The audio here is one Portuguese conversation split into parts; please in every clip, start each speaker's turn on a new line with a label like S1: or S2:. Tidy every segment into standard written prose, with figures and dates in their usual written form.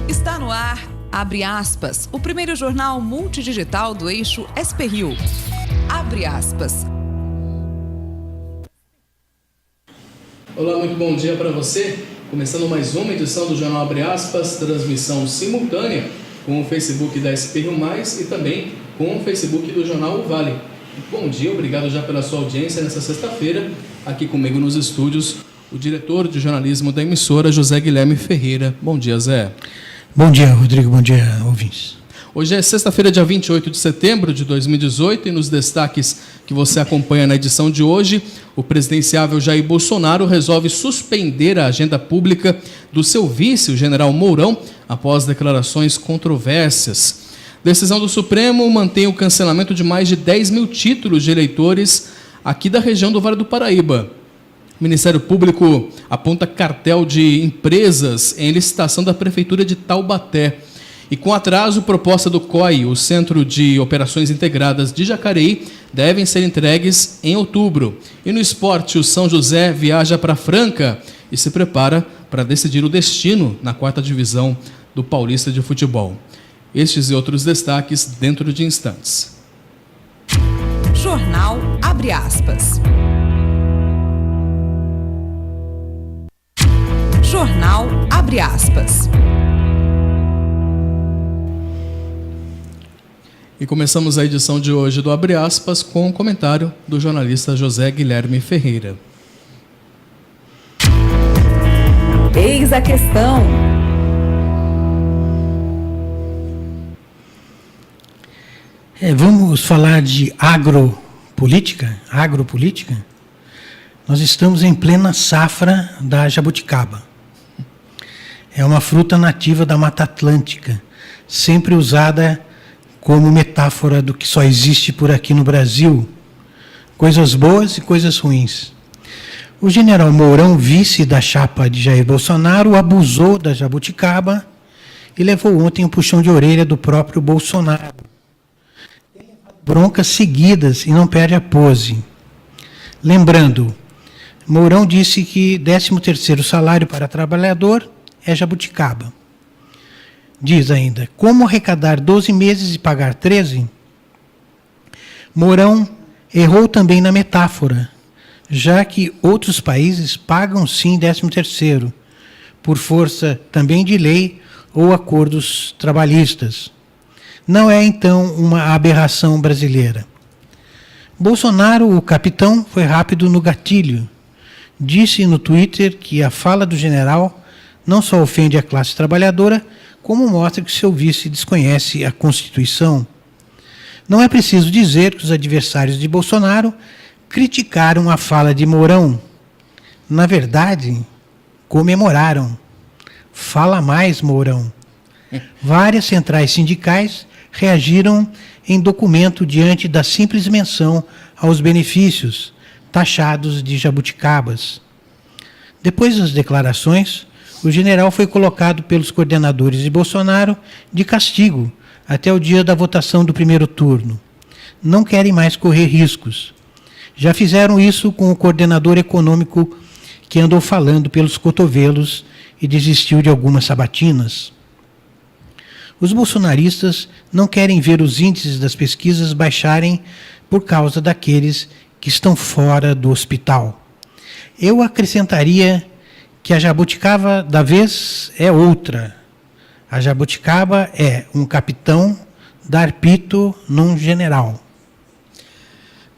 S1: Está no ar, Abre Aspas, o primeiro jornal multidigital do eixo SP-Rio. Abre Aspas.
S2: Olá, muito bom dia para você. Começando mais uma edição do Jornal Abre Aspas, transmissão simultânea com o Facebook da SP-Rio+, e também com o Facebook do Jornal O Vale. Bom dia, obrigado já pela sua audiência nessa sexta-feira. Aqui comigo nos estúdios, o diretor de jornalismo da emissora, José Guilherme Ferreira. Bom dia, Zé.
S3: Bom dia, Rodrigo. Bom dia, ouvintes.
S2: Hoje é sexta-feira, dia 28 de setembro de 2018, e nos destaques que você acompanha na edição de hoje, o presidenciável Jair Bolsonaro resolve suspender a agenda pública do seu vice, o general Mourão, após declarações controversas. Decisão do Supremo mantém o cancelamento de mais de 10 mil títulos de eleitores aqui da região do Vale do Paraíba. O Ministério Público aponta cartel de empresas em licitação da Prefeitura de Taubaté. E com atraso, proposta do COI, o Centro de Operações Integradas de Jacareí, devem ser entregues em outubro. E no esporte, o São José viaja para Franca e se prepara para decidir o destino na 4ª divisão do Paulista de Futebol. Estes e outros destaques dentro de instantes.
S1: Jornal Abre Aspas. Jornal Abre Aspas.
S2: E começamos a edição de hoje do Abre Aspas com um comentário do jornalista José Guilherme Ferreira.
S1: Eis a questão.
S3: Vamos falar de agropolítica? Nós estamos em plena safra da jabuticaba. É uma fruta nativa da Mata Atlântica, sempre usada como metáfora do que só existe por aqui no Brasil, coisas boas e coisas ruins. O general Mourão, vice da chapa de Jair Bolsonaro, abusou da jabuticaba e levou ontem um puxão de orelha do próprio Bolsonaro. Broncas seguidas e não perde a pose. Lembrando, Mourão disse que 13º salário para trabalhador é jabuticaba. Diz ainda, como arrecadar 12 meses e pagar 13? Mourão errou também na metáfora, já que outros países pagam sim 13º, por força também de lei ou acordos trabalhistas. Não é, então, uma aberração brasileira. Bolsonaro, o capitão, foi rápido no gatilho. Disse no Twitter que a fala do general não só ofende a classe trabalhadora, como mostra que seu vice desconhece a Constituição. Não é preciso dizer que os adversários de Bolsonaro criticaram a fala de Mourão. Na verdade, comemoraram. Fala mais, Mourão. Várias centrais sindicais reagiram em documento diante da simples menção aos benefícios taxados de jabuticabas. Depois das declarações, o general foi colocado pelos coordenadores de Bolsonaro de castigo até o dia da votação do primeiro turno. Não querem mais correr riscos. Já fizeram isso com o coordenador econômico que andou falando pelos cotovelos e desistiu de algumas sabatinas. Os bolsonaristas não querem ver os índices das pesquisas baixarem por causa daqueles que estão fora do hospital. Eu acrescentaria que a jabuticaba da vez é outra. A jabuticaba é um capitão dar pito num general.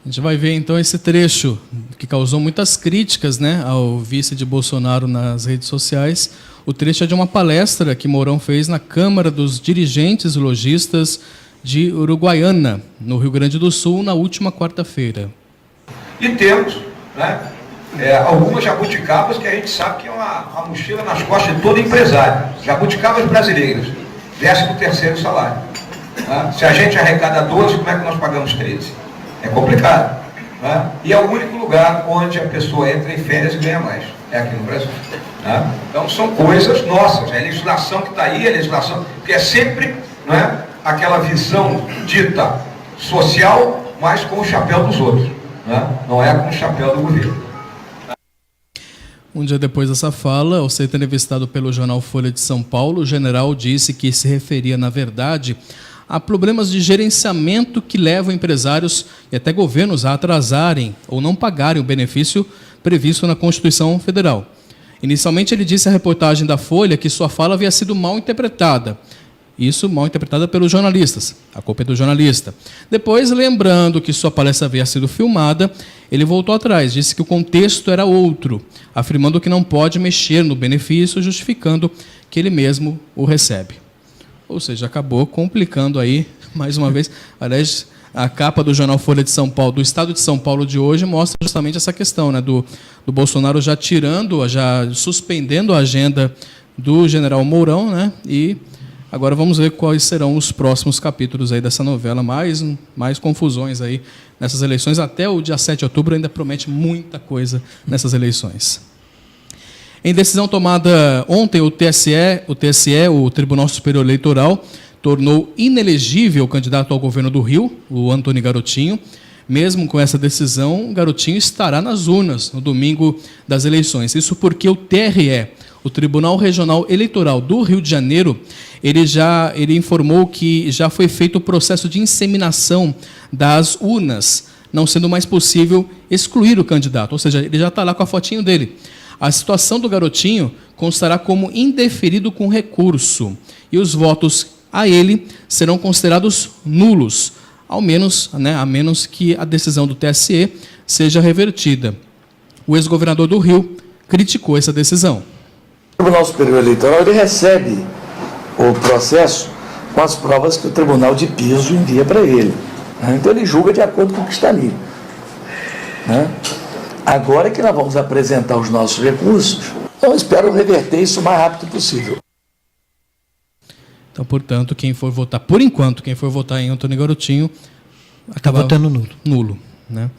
S2: A gente vai ver então esse trecho que causou muitas críticas, ao vice de Bolsonaro nas redes sociais. O trecho é de uma palestra que Mourão fez na Câmara dos Dirigentes Lojistas de Uruguaiana, no Rio Grande do Sul, na última quarta-feira.
S4: E temos algumas jabuticabas que a gente sabe que é uma mochila nas costas de todo empresário. Jabuticabas brasileiras, 13º salário. Se a gente arrecada 12, como é que nós pagamos 13? É complicado. E é o único lugar onde a pessoa entra em férias e ganha mais. É aqui no Brasil. Então são coisas nossas. É a legislação que está aí, a legislação que é sempre aquela visão dita social, mas com o chapéu dos outros. Não é com o chapéu do governo.
S2: Um dia depois dessa fala, ao ser entrevistado pelo jornal Folha de São Paulo, o general disse que se referia, na verdade, a problemas de gerenciamento que levam empresários e até governos a atrasarem ou não pagarem o benefício previsto na Constituição Federal. Inicialmente, ele disse à reportagem da Folha que sua fala havia sido mal interpretada. Isso mal interpretada pelos jornalistas. A culpa é do jornalista. Depois, lembrando que sua palestra havia sido filmada, ele voltou atrás, disse que o contexto era outro, afirmando que não pode mexer no benefício, justificando que ele mesmo o recebe. Ou seja, acabou complicando aí, mais uma vez. Aliás, a capa do jornal Folha de São Paulo, do Estado de São Paulo de hoje, mostra justamente essa questão, né, do Bolsonaro já suspendendo a agenda do general Mourão, né, e agora vamos ver quais serão os próximos capítulos aí dessa novela, mais confusões aí nessas eleições. Até o dia 7 de outubro ainda promete muita coisa nessas eleições. Em decisão tomada ontem, o TSE, o Tribunal Superior Eleitoral, tornou inelegível o candidato ao governo do Rio, o Antônio Garotinho. Mesmo com essa decisão, o Garotinho estará nas urnas no domingo das eleições. Isso porque o TRE, o Tribunal Regional Eleitoral do Rio de Janeiro, ele informou que já foi feito o processo de inseminação das urnas, não sendo mais possível excluir o candidato. Ou seja, ele já está lá com a fotinho dele. A situação do Garotinho constará como indeferido com recurso e os votos a ele serão considerados nulos, a menos que a decisão do TSE seja revertida. O ex-governador do Rio criticou essa decisão.
S5: O Tribunal Superior Eleitoral ele recebe o processo com as provas que o Tribunal de Piso envia para ele. Então ele julga de acordo com o que está ali. Agora é que nós vamos apresentar os nossos recursos, eu espero reverter isso o mais rápido possível.
S2: Então, portanto, quem for votar, por enquanto, quem for votar em Antônio Garotinho,
S3: acaba votando nulo.
S2: Nulo, né?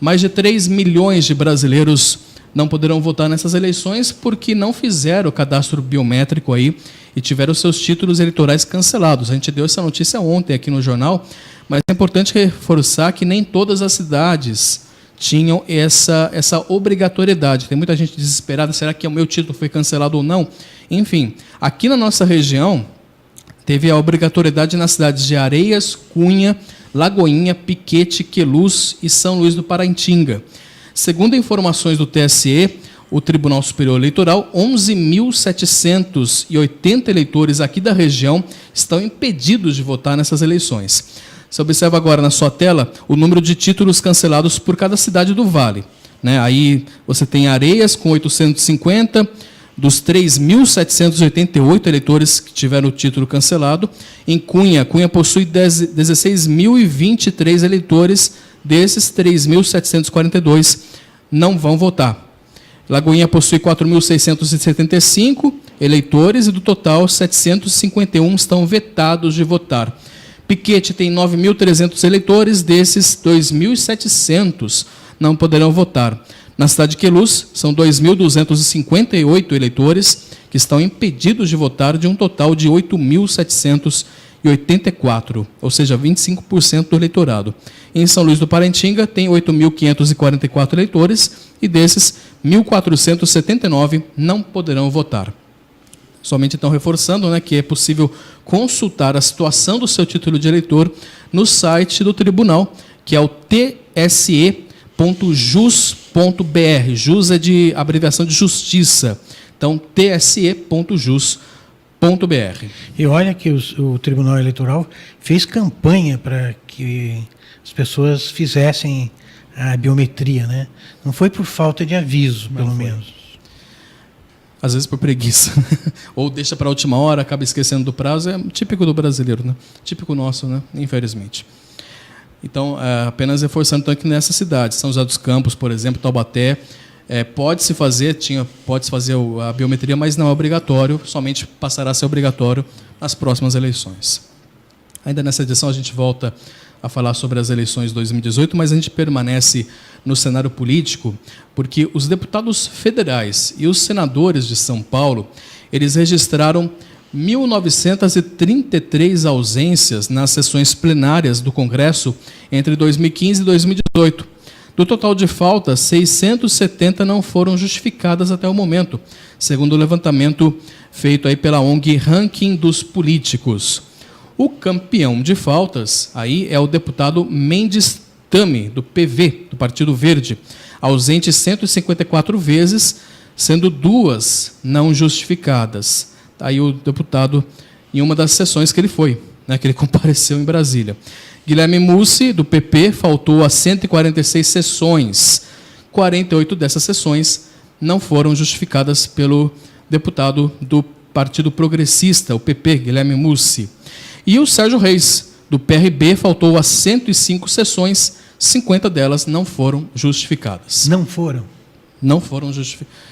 S2: Mais de 3 milhões de brasileiros não poderão votar nessas eleições porque não fizeram o cadastro biométrico aí e tiveram seus títulos eleitorais cancelados. A gente deu essa notícia ontem aqui no jornal, mas é importante reforçar que nem todas as cidades tinham essa obrigatoriedade. Tem muita gente desesperada, será que o meu título foi cancelado ou não? Enfim, aqui na nossa região, teve a obrigatoriedade nas cidades de Areias, Cunha, Lagoinha, Piquete, Queluz e São Luís do Paraitinga. Segundo informações do TSE, o Tribunal Superior Eleitoral, 11.780 eleitores aqui da região estão impedidos de votar nessas eleições. Você observa agora na sua tela o número de títulos cancelados por cada cidade do Vale. Aí você tem Areias com 850, dos 3.788 eleitores que tiveram o título cancelado. Em Cunha possui 16.023 eleitores, desses 3.742 não vão votar. Lagoinha possui 4.675 eleitores e do total 751 estão vetados de votar. Piquete tem 9.300 eleitores, desses 2.700 não poderão votar. Na cidade de Queluz, são 2.258 eleitores que estão impedidos de votar, de um total de 8.784, ou seja, 25% do eleitorado. Em São Luís do Paraitinga, tem 8.544 eleitores e desses, 1.479 não poderão votar. Somente então reforçando que é possível consultar a situação do seu título de eleitor no site do tribunal, que é o tse.jus.br. Jus é de abreviação de justiça. Então, tse.jus.br.
S3: E olha que o Tribunal Eleitoral fez campanha para que as pessoas fizessem a biometria, né? Não foi por falta de aviso, pelo menos.
S2: Às vezes por preguiça. Ou deixa para a última hora, acaba esquecendo do prazo. É típico do brasileiro, né? Típico nosso, né? Infelizmente. Então, apenas reforçando então, que nessa cidade, São José dos Campos, por exemplo, Taubaté, pode-se fazer a biometria, mas não é obrigatório, somente passará a ser obrigatório nas próximas eleições. Ainda nessa edição a gente volta a falar sobre as eleições de 2018, mas a gente permanece no cenário político, porque os deputados federais e os senadores de São Paulo, eles registraram 1.933 ausências nas sessões plenárias do Congresso entre 2015 e 2018. Do total de faltas, 670 não foram justificadas até o momento, segundo o levantamento feito aí pela ONG Ranking dos Políticos. O campeão de faltas aí é o deputado Mendes Tami, do PV, do Partido Verde, ausente 154 vezes, sendo 2 não justificadas. Aí o deputado, em uma das sessões que ele foi, né, que ele compareceu em Brasília. Guilherme Mussi, do PP, faltou a 146 sessões. 48 dessas sessões não foram justificadas pelo deputado do Partido Progressista, o PP, Guilherme Mussi. E o Sérgio Reis, do PRB, faltou a 105 sessões, 50 delas não foram justificadas.
S3: Não foram?
S2: Não foram justificadas.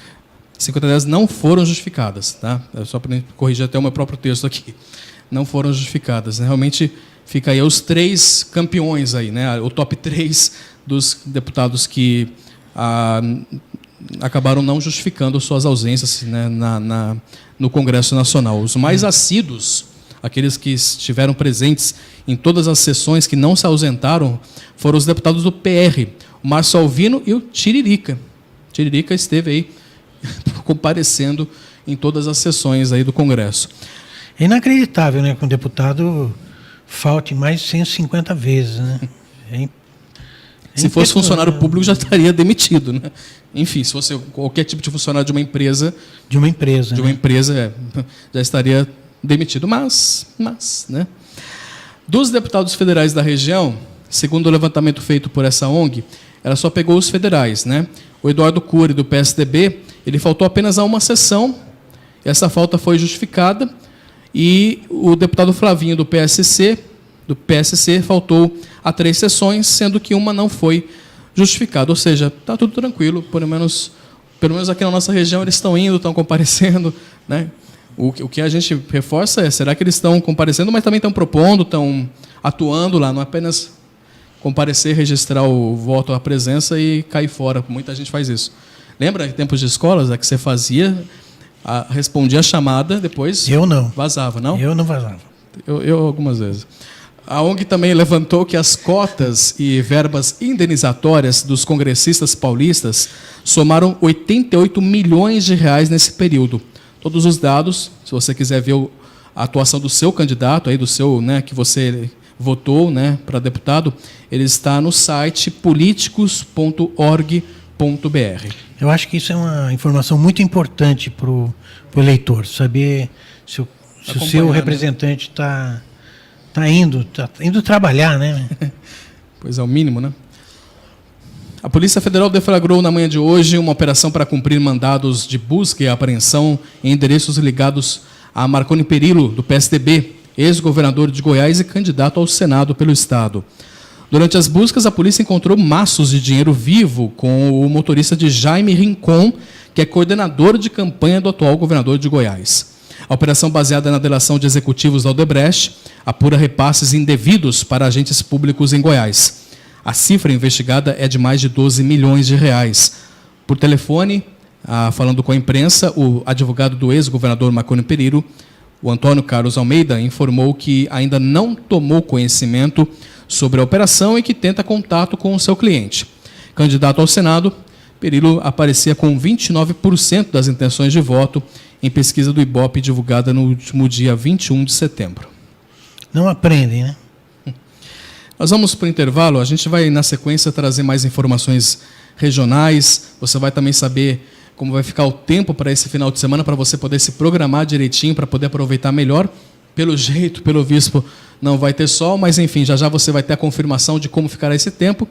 S2: 50 delas não foram justificadas, tá? É só para corrigir até o meu próprio texto aqui. Não foram justificadas, né? Realmente fica aí os 3 campeões aí, né? O top 3 dos deputados que acabaram não justificando suas ausências, né, no Congresso Nacional. Os mais assíduos, aqueles que estiveram presentes em todas as sessões, que não se ausentaram, foram os deputados do PR, o Márcio Alvino e o Tiririca. Tiririca esteve aí comparecendo em todas as sessões aí do Congresso.
S3: É inacreditável, né, que um deputado falte mais de 150 vezes, né?
S2: Se fosse funcionário público, já estaria demitido, né? Enfim, se fosse qualquer tipo de funcionário de uma empresa... já estaria demitido. Mas, né? Dos deputados federais da região, segundo o levantamento feito por essa ONG, ela só pegou os federais, né? O Eduardo Cury, do PSDB, ele faltou apenas a uma sessão, essa falta foi justificada, e o deputado Flavinho, do PSC, faltou a 3 sessões, sendo que uma não foi justificada. Ou seja, está tudo tranquilo, pelo menos aqui na nossa região eles estão indo, estão comparecendo, né? O que a gente reforça é, será que eles estão comparecendo, mas também estão propondo, estão atuando lá, não é apenas comparecer, registrar o voto, a presença e cair fora. Muita gente faz isso. Lembra em tempos de escolas, que você fazia, respondia a chamada, depois
S3: eu não
S2: vazava, não?
S3: Eu não vazava.
S2: Eu algumas vezes. A ONG também levantou que as cotas e verbas indenizatórias dos congressistas paulistas somaram 88 milhões de reais nesse período. Todos os dados, se você quiser ver a atuação do seu candidato, aí do seu, né, que você votou, né, para deputado, ele está no site politicos.org.br.
S3: Eu acho que isso é uma informação muito importante para o eleitor, saber se o seu representante está indo trabalhar, né?
S2: Pois é, o mínimo, né? A Polícia Federal deflagrou na manhã de hoje uma operação para cumprir mandados de busca e apreensão em endereços ligados a Marconi Perillo, do PSDB, ex-governador de Goiás e candidato ao Senado pelo Estado. Durante as buscas, a polícia encontrou maços de dinheiro vivo com o motorista de Jaime Rincon, que é coordenador de campanha do atual governador de Goiás. A operação, baseada na delação de executivos da Odebrecht, apura repasses indevidos para agentes públicos em Goiás. A cifra investigada é de mais de 12 milhões de reais. Por telefone, falando com a imprensa, o advogado do ex-governador Marconi Perillo, o Antônio Carlos Almeida, informou que ainda não tomou conhecimento sobre a operação e que tenta contato com o seu cliente. Candidato ao Senado, Perillo aparecia com 29% das intenções de voto em pesquisa do Ibope divulgada no último dia 21 de setembro.
S3: Não aprendem, né?
S2: Nós vamos para o intervalo, a gente vai, na sequência, trazer mais informações regionais. Você vai também saber como vai ficar o tempo para esse final de semana, para você poder se programar direitinho, para poder aproveitar melhor. Pelo jeito, pelo visto, não vai ter sol, mas enfim, já você vai ter a confirmação de como ficará esse tempo.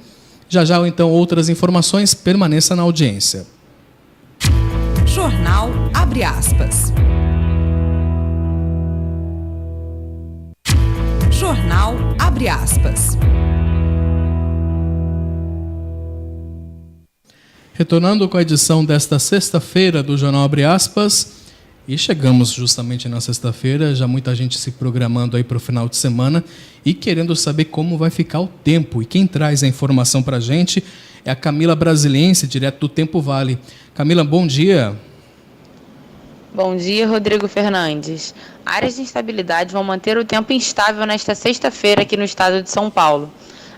S2: Já, então, outras informações, permaneça na audiência.
S1: Jornal Abre Aspas. Jornal Abre Aspas.
S2: Retornando com a edição desta sexta-feira do Jornal Abre Aspas, e chegamos justamente na sexta-feira, já muita gente se programando aí para o final de semana e querendo saber como vai ficar o tempo. E quem traz a informação para a gente é a Camila Brasiliense, direto do Tempo Vale. Camila, bom dia.
S6: Bom dia, Rodrigo Fernandes. Áreas de instabilidade vão manter o tempo instável nesta sexta-feira aqui no estado de São Paulo.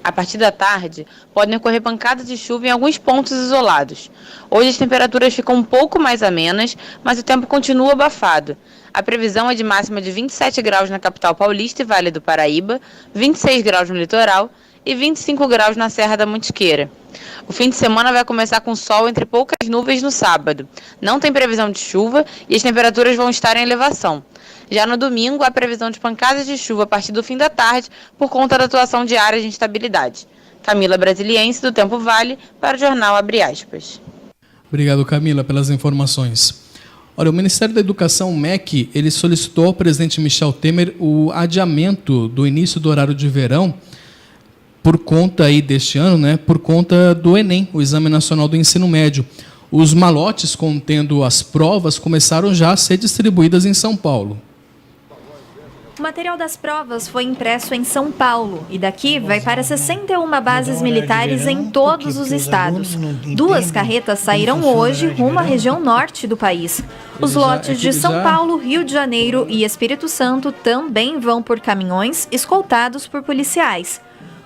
S6: A partir da tarde, podem ocorrer pancadas de chuva em alguns pontos isolados. Hoje as temperaturas ficam um pouco mais amenas, mas o tempo continua abafado. A previsão é de máxima de 27 graus na capital paulista e Vale do Paraíba, 26 graus no litoral e 25 graus na Serra da Mantiqueira. O fim de semana vai começar com sol entre poucas nuvens no sábado. Não tem previsão de chuva e as temperaturas vão estar em elevação. Já no domingo, há previsão de pancadas de chuva a partir do fim da tarde por conta da atuação de áreas de instabilidade. Camila Brasiliense, do Tempo Vale, para o jornal Abre Aspas.
S2: Obrigado, Camila, pelas informações. Olha, o Ministério da Educação, o MEC, ele solicitou ao presidente Michel Temer o adiamento do início do horário de verão por conta aí deste ano, né, por conta do Enem, o Exame Nacional do Ensino Médio. Os malotes contendo as provas começaram já a ser distribuídas em São Paulo.
S7: O material das provas foi impresso em São Paulo e daqui vai para 61 bases militares em todos os estados. 2 carretas saíram hoje rumo à região norte do país. Os lotes de São Paulo, Rio de Janeiro e Espírito Santo também vão por caminhões escoltados por policiais.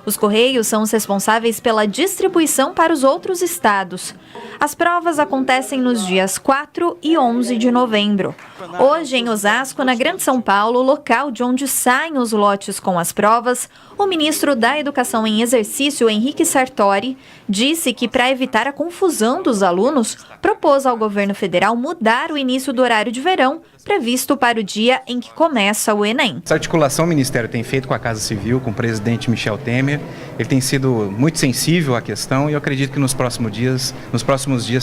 S7: Os Correios são os responsáveis pela distribuição para os outros estados. As provas acontecem nos dias 4 e 11 de novembro. Hoje, em Osasco, na Grande São Paulo, local de onde saem os lotes com as provas, o ministro da Educação em exercício, Henrique Sartori, disse que, para evitar a confusão dos alunos, propôs ao governo federal mudar o início do horário de verão, previsto para o dia em que começa o Enem.
S8: Essa articulação o Ministério tem feito com a Casa Civil, com o presidente Michel Temer. Ele tem sido muito sensível à questão e eu acredito que nos próximos dias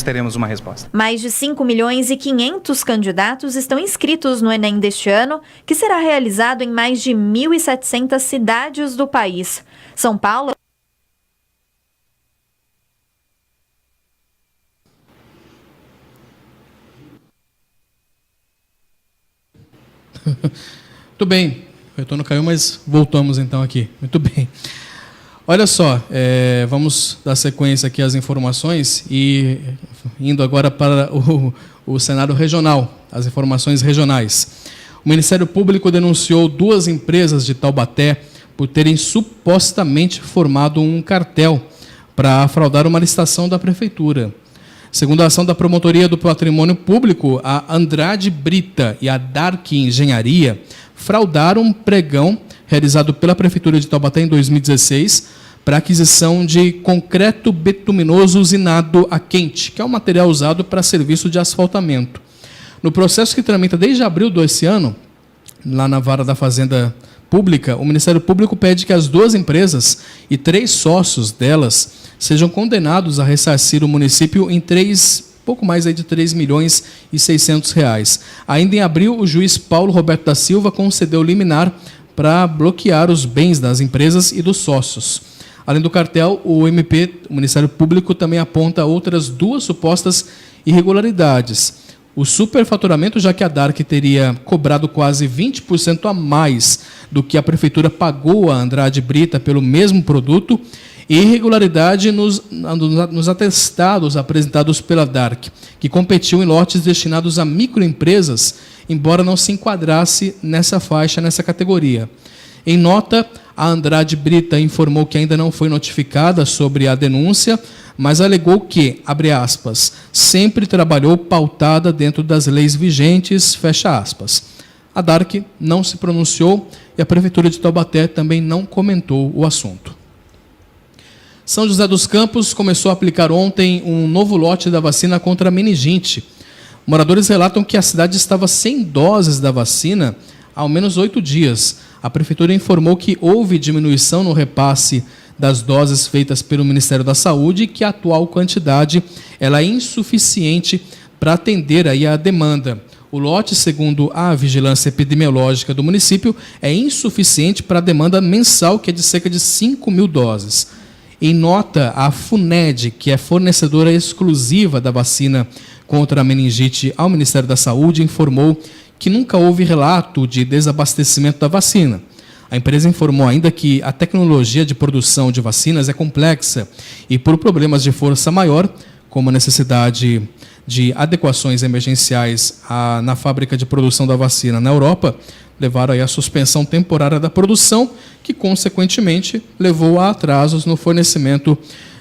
S8: teremos uma resposta.
S7: Mais de 5.500.000 candidatos estão inscritos no Enem deste ano, que será realizado em mais de 1.700 cidades do país. São Paulo...
S2: Muito bem, o retorno caiu, mas voltamos então aqui. Muito bem. Olha só, vamos dar sequência aqui às informações e indo agora para o cenário regional, as informações regionais. O Ministério Público denunciou 2 empresas de Taubaté por terem supostamente formado um cartel para fraudar uma licitação da Prefeitura. Segundo a ação da Promotoria do Patrimônio Público, a Andrade Brita e a Dark Engenharia fraudaram um pregão realizado pela Prefeitura de Taubaté em 2016 para aquisição de concreto betuminoso usinado a quente, que é um material usado para serviço de asfaltamento. No processo que tramita desde abril desse ano, lá na Vara da Fazenda Pública, o Ministério Público pede que as 2 empresas e 3 sócios delas sejam condenados a ressarcir o município em pouco mais aí de R$3.600.000. Ainda em abril, o juiz Paulo Roberto da Silva concedeu liminar para bloquear os bens das empresas e dos sócios. Além do cartel, o Ministério Público também aponta outras 2 supostas irregularidades. O superfaturamento, já que a Dark teria cobrado quase 20% a mais do que a Prefeitura pagou a Andrade Brita pelo mesmo produto, e irregularidade nos atestados apresentados pela Dark, que competiu em lotes destinados a microempresas, embora não se enquadrasse nessa faixa, nessa categoria. Em nota, a Andrade Brita informou que ainda não foi notificada sobre a denúncia, mas alegou que, abre aspas, sempre trabalhou pautada dentro das leis vigentes, fecha aspas. A Dark não se pronunciou e a Prefeitura de Taubaté também não comentou o assunto. São José dos Campos começou a aplicar ontem um novo lote da vacina contra a meningite. Moradores relatam que a cidade estava sem doses da vacina há ao menos 8 dias. A Prefeitura informou que houve diminuição no repasse das doses feitas pelo Ministério da Saúde e que a atual quantidade ela é insuficiente para atender aí a demanda. O lote, segundo a Vigilância Epidemiológica do município, é insuficiente para a demanda mensal, que é de cerca de 5.000 doses. Em nota, a FUNED, que é fornecedora exclusiva da vacina contra a meningite ao Ministério da Saúde, informou que nunca houve relato de desabastecimento da vacina. A empresa informou ainda que a tecnologia de produção de vacinas é complexa e, por problemas de força maior, como a necessidade de adequações emergenciais na fábrica de produção da vacina na Europa, levaram aí à suspensão temporária da produção, que, consequentemente, levou a atrasos no fornecimento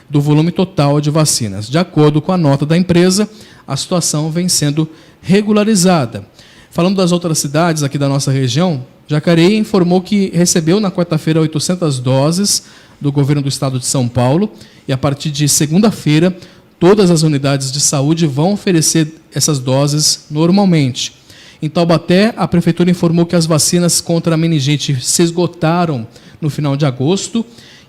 S2: do volume total de vacinas. De acordo com a nota da empresa, a situação vem sendo regularizada. Falando das outras cidades aqui da nossa região, Jacareí informou que recebeu na quarta-feira 800 doses do governo do estado de São Paulo e, a partir de segunda-feira, todas as unidades de saúde vão oferecer essas doses normalmente. Em Taubaté, a prefeitura informou que as vacinas contra a meningite se esgotaram no final de agosto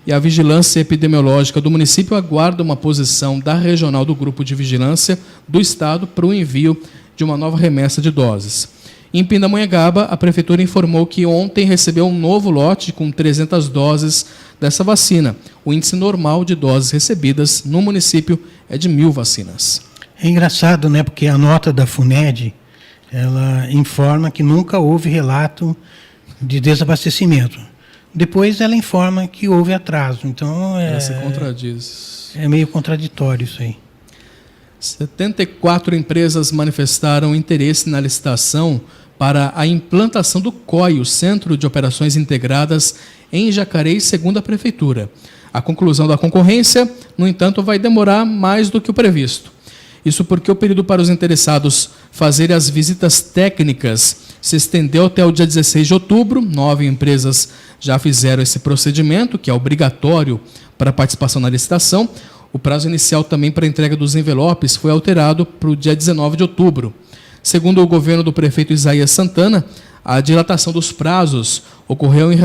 S2: e a vigilância epidemiológica do município aguarda uma posição da regional do Grupo de Vigilância do Estado para o envio de uma nova remessa de doses. Em Pindamonhangaba, a prefeitura informou que ontem recebeu um novo lote com 300 doses dessa vacina. O índice normal de doses recebidas no município é de 1.000 vacinas.
S3: É engraçado, né? Porque a nota da FUNED, ela informa que nunca houve relato de desabastecimento. Depois ela informa que houve atraso. Então
S2: ela se contradiz.
S3: É meio contraditório isso aí.
S2: 74 empresas manifestaram interesse na licitação para a implantação do COI, o Centro de Operações Integradas, em Jacareí, segundo a Prefeitura. A conclusão da concorrência, no entanto, vai demorar mais do que o previsto. Isso porque o período para os interessados fazerem as visitas técnicas se estendeu até o dia 16 de outubro. 9 empresas já fizeram esse procedimento, que é obrigatório para a participação na licitação. O prazo inicial também para a entrega dos envelopes foi alterado para o dia 19 de outubro. Segundo o governo do prefeito Isaías Santana, a dilatação dos prazos ocorreu em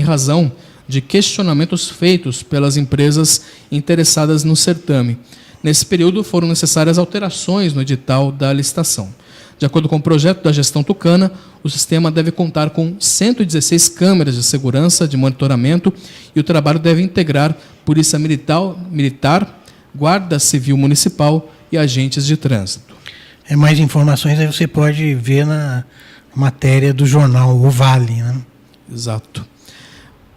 S2: razão de questionamentos feitos pelas empresas interessadas no certame. Nesse período, foram necessárias alterações no edital da licitação. De acordo com o projeto da gestão tucana, o sistema deve contar com 116 câmeras de segurança, de monitoramento, e o trabalho deve integrar Polícia Militar, Guarda Civil Municipal e agentes de trânsito.
S3: Mais informações aí você pode ver na matéria do jornal O Vale, né?
S2: Exato.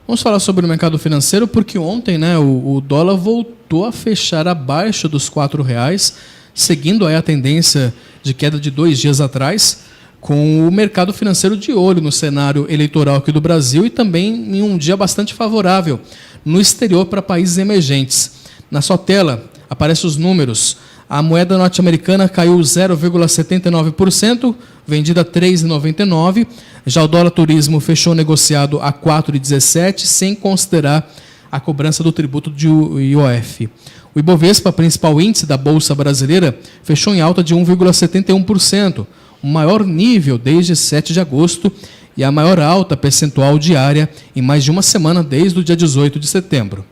S2: Vamos falar sobre o mercado financeiro, porque ontem, né, o dólar voltou a fechar abaixo dos R$4, seguindo aí a tendência de queda de 2 dias atrás, com o mercado financeiro de olho no cenário eleitoral aqui do Brasil e também em um dia bastante favorável no exterior para países emergentes. Na sua tela aparecem os números. A moeda norte-americana caiu 0,79%, vendida a 3,99. Já o dólar turismo fechou negociado a 4,17, sem considerar a cobrança do tributo de IOF. O Ibovespa, principal índice da Bolsa Brasileira, fechou em alta de 1,71%, o maior nível desde 7 de agosto e a maior alta percentual diária em mais de uma semana desde o dia 18 de setembro.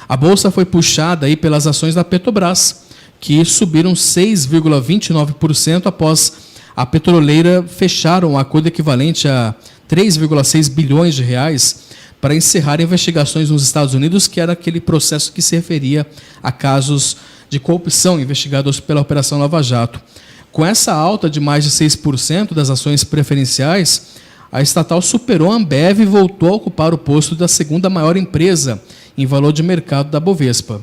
S2: A Bolsa foi puxada aí pelas ações da Petrobras, que subiram 6,29% após a petroleira fechar um acordo equivalente a 3,6 bilhões de reais para encerrar investigações nos Estados Unidos, que era aquele processo que se referia a casos de corrupção investigados pela Operação Lava Jato. Com essa alta de mais de 6% das ações preferenciais, a estatal superou a Ambev e voltou a ocupar o posto da segunda maior empresa em valor de mercado da Bovespa.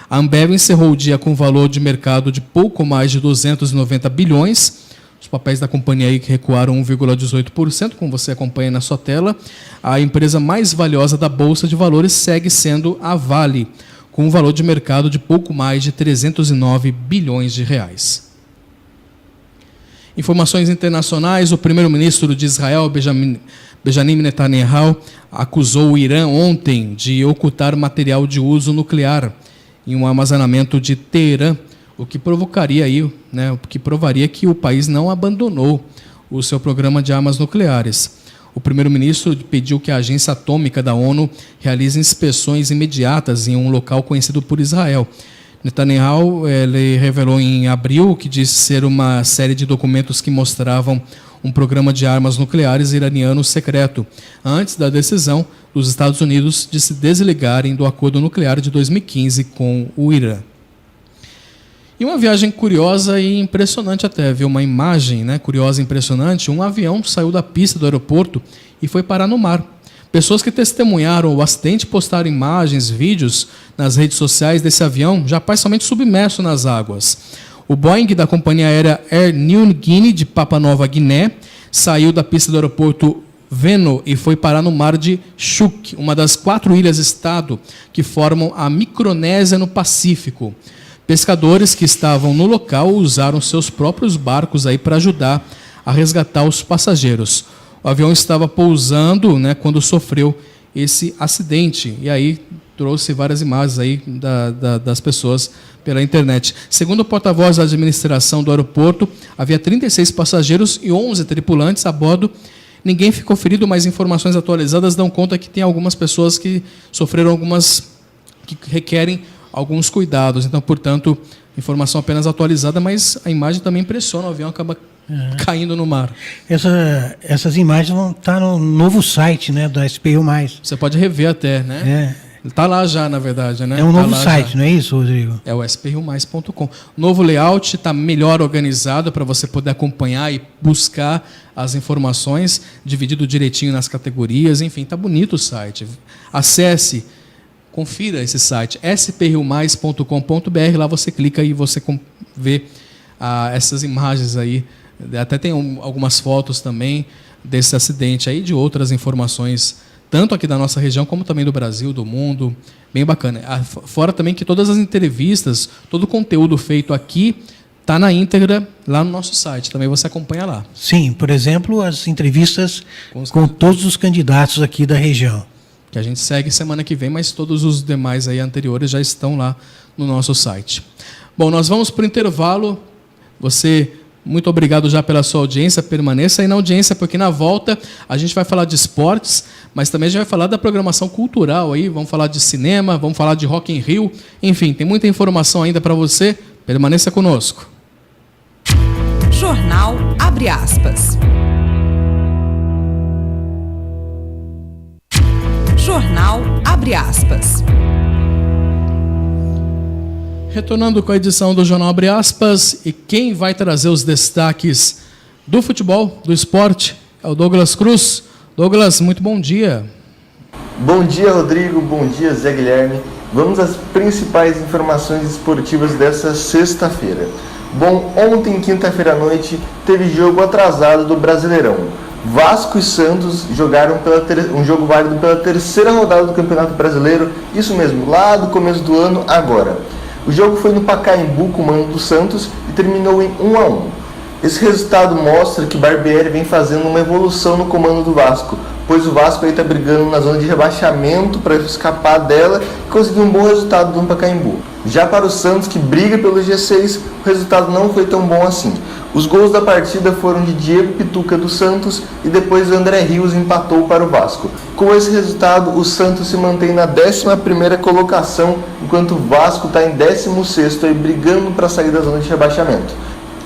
S2: A Ambev encerrou o dia com valor de mercado de pouco mais de 290 bilhões. Os papéis da companhia aí que recuaram 1,18%, como você acompanha na sua tela. A empresa mais valiosa da Bolsa de Valores segue sendo a Vale, com um valor de mercado de pouco mais de 309 bilhões de reais. Informações internacionais. O primeiro-ministro de Israel, Benjamin Netanyahu, acusou o Irã ontem de ocultar material de uso nuclear em um armazenamento de Teherã, o que provocaria aí, né, o que provaria que o país não abandonou o seu programa de armas nucleares. O primeiro-ministro pediu que a Agência Atômica da ONU realize inspeções imediatas em um local conhecido por Israel. Netanyahu ele revelou em abril que disse ser uma série de documentos que mostravam um programa de armas nucleares iraniano secreto, antes da decisão dos Estados Unidos de se desligarem do acordo nuclear de 2015 com o Irã. E uma viagem curiosa e impressionante até, viu? Uma imagem, né, curiosa e impressionante. Um avião saiu da pista do aeroporto e foi parar no mar. Pessoas que testemunharam o acidente postaram imagens, vídeos nas redes sociais desse avião, já parcialmente submerso nas águas. O Boeing da companhia aérea Air Niugini de Papua Nova Guiné saiu da pista do aeroporto Veno e foi parar no mar de Chuuk, uma das 4 ilhas-estado que formam a Micronésia no Pacífico. Pescadores que estavam no local usaram seus próprios barcos aí para ajudar a resgatar os passageiros. O avião estava pousando, né, quando sofreu esse acidente. E aí trouxe várias imagens aí das pessoas pela internet. Segundo o porta-voz da administração do aeroporto, havia 36 passageiros e 11 tripulantes a bordo. Ninguém ficou ferido, mas informações atualizadas dão conta que tem algumas pessoas que sofreram que requerem alguns cuidados. Então, portanto, informação apenas atualizada, mas a imagem também impressiona, o avião acaba caindo no mar.
S3: Essas imagens vão estar no novo site, né, da SPU+.
S2: Você pode rever até, né? Está lá já, na verdade, né?
S3: É um novo site, já. Não é isso, Rodrigo?
S2: É o sprumais.com. Novo layout, está melhor organizado para você poder acompanhar e buscar as informações, dividido direitinho nas categorias, enfim, está bonito o site. Acesse, confira esse site, sprumais.com.br, lá você clica e você vê essas imagens aí, até tem algumas fotos também desse acidente aí, de outras informações, tanto aqui da nossa região, como também do Brasil, do mundo, bem bacana. Fora também que todas as entrevistas, todo o conteúdo feito aqui, está na íntegra lá no nosso site, também você acompanha lá.
S3: Sim, por exemplo, as entrevistas com todos os candidatos aqui da região.
S2: Que a gente segue semana que vem, mas todos os demais aí anteriores já estão lá no nosso site. Bom, nós vamos para o intervalo. Muito obrigado já pela sua audiência, permaneça aí na audiência, porque na volta a gente vai falar de esportes, mas também a gente vai falar da programação cultural aí, vamos falar de cinema, vamos falar de Rock in Rio, enfim, tem muita informação ainda para você, permaneça conosco.
S1: Jornal Abre Aspas. Jornal Abre Aspas.
S2: Retornando com a edição do Jornal Abre Aspas, e quem vai trazer os destaques do futebol, do esporte, é o Douglas Cruz. Douglas, muito bom dia.
S9: Bom dia, Rodrigo. Bom dia, Zé Guilherme. Vamos às principais informações esportivas dessa sexta-feira. Bom, ontem, quinta-feira à noite, teve jogo atrasado do Brasileirão. Vasco e Santos jogaram um jogo válido pela terceira rodada do Campeonato Brasileiro, isso mesmo, lá do começo do ano, agora. O jogo foi no Pacaembu, com o mando do Santos, e terminou em 1-1. Esse resultado mostra que Barbieri vem fazendo uma evolução no comando do Vasco, pois o Vasco está brigando na zona de rebaixamento para escapar dela e conseguir um bom resultado no Pacaembu. Já para o Santos, que briga pelo G6, o resultado não foi tão bom assim. Os gols da partida foram de Diego Pituca do Santos e depois André Rios empatou para o Vasco. Com esse resultado, o Santos se mantém na 11ª colocação, enquanto o Vasco está em 16º, aí, brigando para sair da zona de rebaixamento.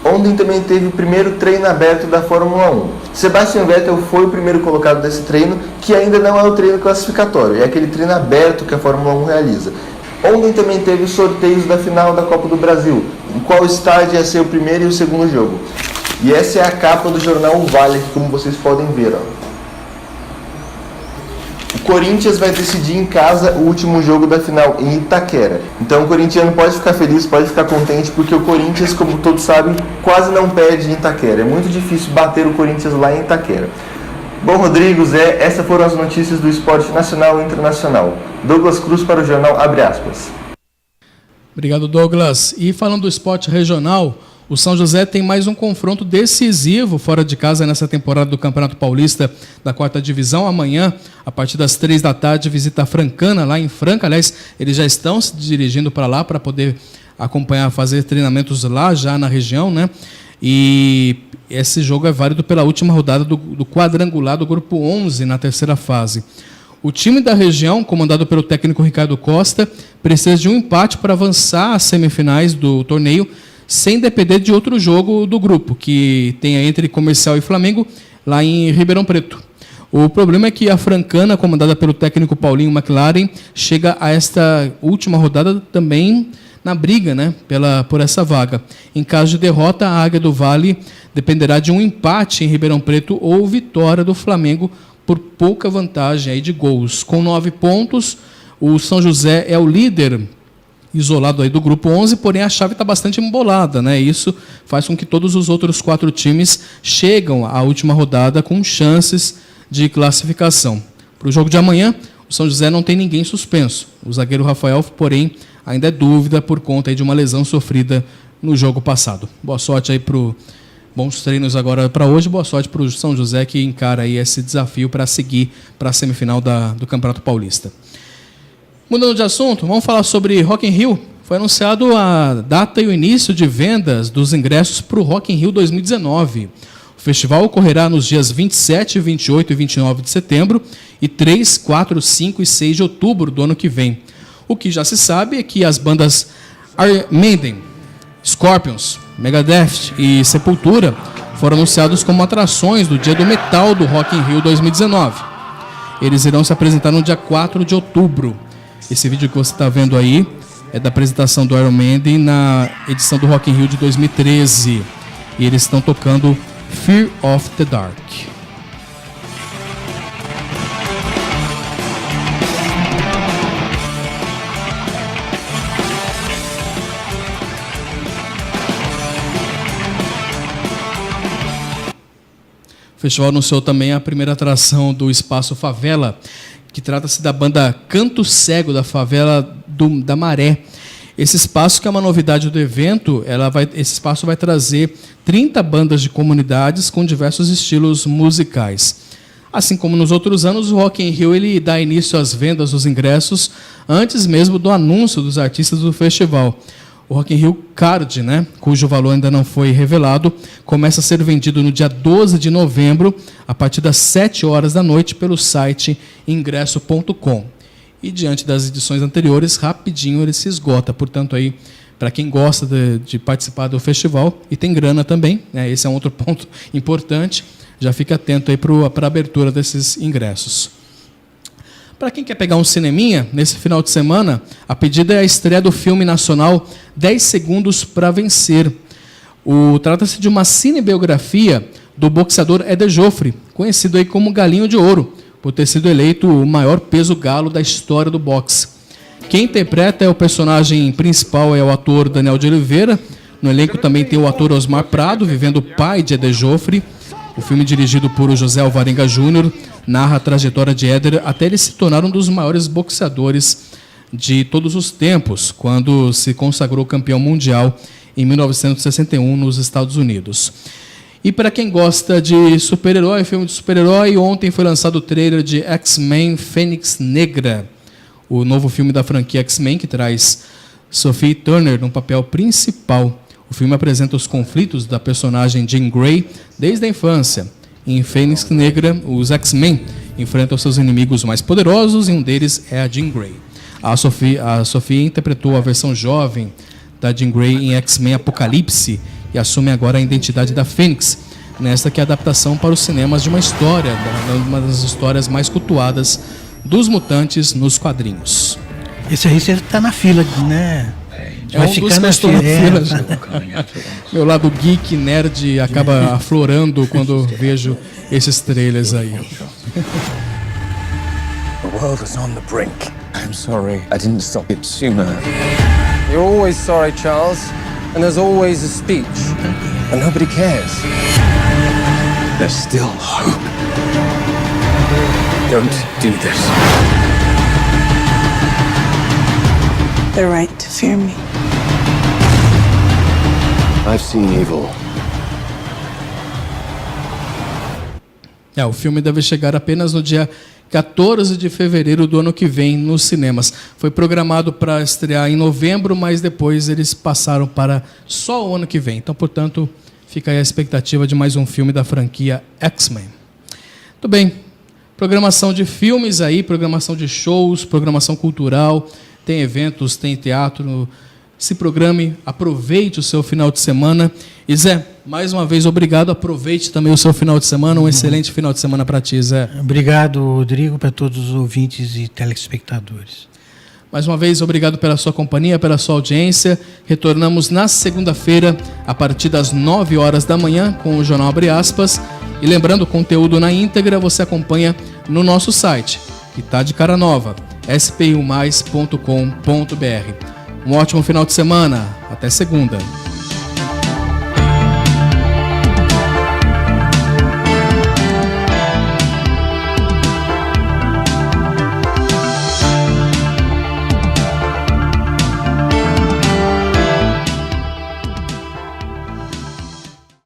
S9: Ontem também teve o primeiro treino aberto da Fórmula 1. Sebastian Vettel foi o primeiro colocado desse treino, que ainda não é o treino classificatório, é aquele treino aberto que a Fórmula 1 realiza. Ontem também teve os sorteios da final da Copa do Brasil, em qual estádio ia ser o primeiro e o segundo jogo. E essa é a capa do jornal O Vale, como vocês podem ver. O Corinthians vai decidir em casa o último jogo da final, em Itaquera. Então o corintiano pode ficar feliz, pode ficar contente, porque o Corinthians, como todos sabem, quase não perde em Itaquera. É muito difícil bater o Corinthians lá em Itaquera. Bom, Rodrigo, Zé, essas foram as notícias do esporte nacional e internacional. Douglas Cruz para o jornal Abre Aspas.
S2: Obrigado, Douglas. E falando do esporte regional, o São José tem mais um confronto decisivo fora de casa nessa temporada do Campeonato Paulista da 4ª Divisão. Amanhã, a partir das 3 da tarde, visita a Francana, lá em Franca. Aliás, eles já estão se dirigindo para lá para poder acompanhar, fazer treinamentos lá já na região, né? E esse jogo é válido pela última rodada do quadrangular do Grupo 11, na 3ª fase. O time da região, comandado pelo técnico Ricardo Costa, precisa de um empate para avançar às semifinais do torneio, sem depender de outro jogo do grupo, que tem entre Comercial e Flamengo, lá em Ribeirão Preto. O problema é que a Francana, comandada pelo técnico Paulinho McLaren, chega a esta última rodada também na briga, né, por essa vaga. Em caso de derrota, a Águia do Vale dependerá de um empate em Ribeirão Preto ou vitória do Flamengo por pouca vantagem aí de gols. Com 9 pontos, o São José é o líder isolado aí do grupo 11, porém a chave está bastante embolada, né? Isso faz com que todos os outros 4 times chegam à última rodada com chances de classificação. Para o jogo de amanhã, o São José não tem ninguém suspenso. O zagueiro Rafael, porém, ainda é dúvida por conta aí de uma lesão sofrida no jogo passado. Boa sorte aí para bons treinos agora para hoje. Boa sorte para o São José, que encara aí esse desafio para seguir para a semifinal do Campeonato Paulista. Mudando de assunto, vamos falar sobre Rock in Rio. Foi anunciado a data e o início de vendas dos ingressos para o Rock in Rio 2019. O festival ocorrerá nos dias 27, 28 e 29 de setembro e 3, 4, 5 e 6 de outubro do ano que vem. O que já se sabe é que as bandas Iron Maiden, Scorpions, Megadeth e Sepultura foram anunciados como atrações do Dia do Metal do Rock in Rio 2019. Eles irão se apresentar no dia 4 de outubro. Esse vídeo que você está vendo aí é da apresentação do Iron Maiden na edição do Rock in Rio de 2013. E eles estão tocando Fear of the Dark. O festival anunciou também a primeira atração do Espaço Favela, que trata-se da banda Canto Cego, da favela da Maré. Esse espaço, que é uma novidade do evento, esse espaço vai trazer 30 bandas de comunidades com diversos estilos musicais. Assim como nos outros anos, o Rock in Rio ele dá início às vendas dos ingressos antes mesmo do anúncio dos artistas do festival. O Rock in Rio Card, cujo valor ainda não foi revelado, começa a ser vendido no dia 12 de novembro, a partir das 7 horas da noite, pelo site ingresso.com. E diante das edições anteriores, rapidinho ele se esgota. Portanto, aí, para quem gosta de participar do festival, e tem grana também, esse é um outro ponto importante, já fica atento aí para a abertura desses ingressos. Para quem quer pegar um cineminha, nesse final de semana, a pedida é a estreia do filme nacional 10 Segundos para Vencer. Trata-se de uma cinebiografia do boxeador Éder Joffre, conhecido aí como Galinho de Ouro, por ter sido eleito o maior peso galo da história do boxe. Quem interpreta o personagem principal é o ator Daniel de Oliveira. No elenco também tem o ator Osmar Prado, vivendo o pai de Éder Joffre. O filme, dirigido por José Alvarenga Júnior, narra a trajetória de Éder até ele se tornar um dos maiores boxeadores de todos os tempos, quando se consagrou campeão mundial em 1961 nos Estados Unidos. E para quem gosta de super-herói, filme de super-herói, ontem foi lançado o trailer de X-Men Fênix Negra, o novo filme da franquia X-Men, que traz Sophie Turner no papel principal. O filme apresenta os conflitos da personagem Jean Grey desde a infância. Em Fênix Negra, os X-Men enfrentam seus inimigos mais poderosos e um deles é a Jean Grey. A Sophie interpretou a versão jovem da Jean Grey em X-Men Apocalipse e assume agora a identidade da Fênix, nesta que é a adaptação para os cinemas de uma história, uma das histórias mais cultuadas dos mutantes nos quadrinhos.
S3: Esse aí você está na fila, né?
S2: É um dos que eu estou na fila. Meu lado geek, nerd, acaba aflorando quando vejo esses trailers aí.
S10: The world is on the brink. I'm sorry I didn't stop it sooner. You're always sorry, Charles, and there's always a speech, and nobody cares. There's still hope. Don't do this.
S11: They're right to fear me.
S10: I've seen evil.
S2: O filme deve chegar apenas no dia 14 de fevereiro do ano que vem nos cinemas. Foi programado para estrear em novembro, mas depois eles passaram para só o ano que vem. Então, portanto, fica aí a expectativa de mais um filme da franquia X-Men. Muito bem. Programação de filmes aí, programação de shows, programação cultural, tem eventos, tem teatro. Se programe, aproveite o seu final de semana. E Zé, mais uma vez, obrigado. Aproveite também o seu final de semana. Um excelente final de semana para ti, Zé.
S3: Obrigado, Rodrigo, para todos os ouvintes e telespectadores.
S2: Mais uma vez, obrigado pela sua companhia, pela sua audiência. Retornamos na segunda-feira, a partir das 9 horas da manhã, com o Jornal Abre Aspas. E lembrando, o conteúdo na íntegra você acompanha no nosso site, que está de cara nova, spiumais.com.br. Um ótimo final de semana. Até segunda.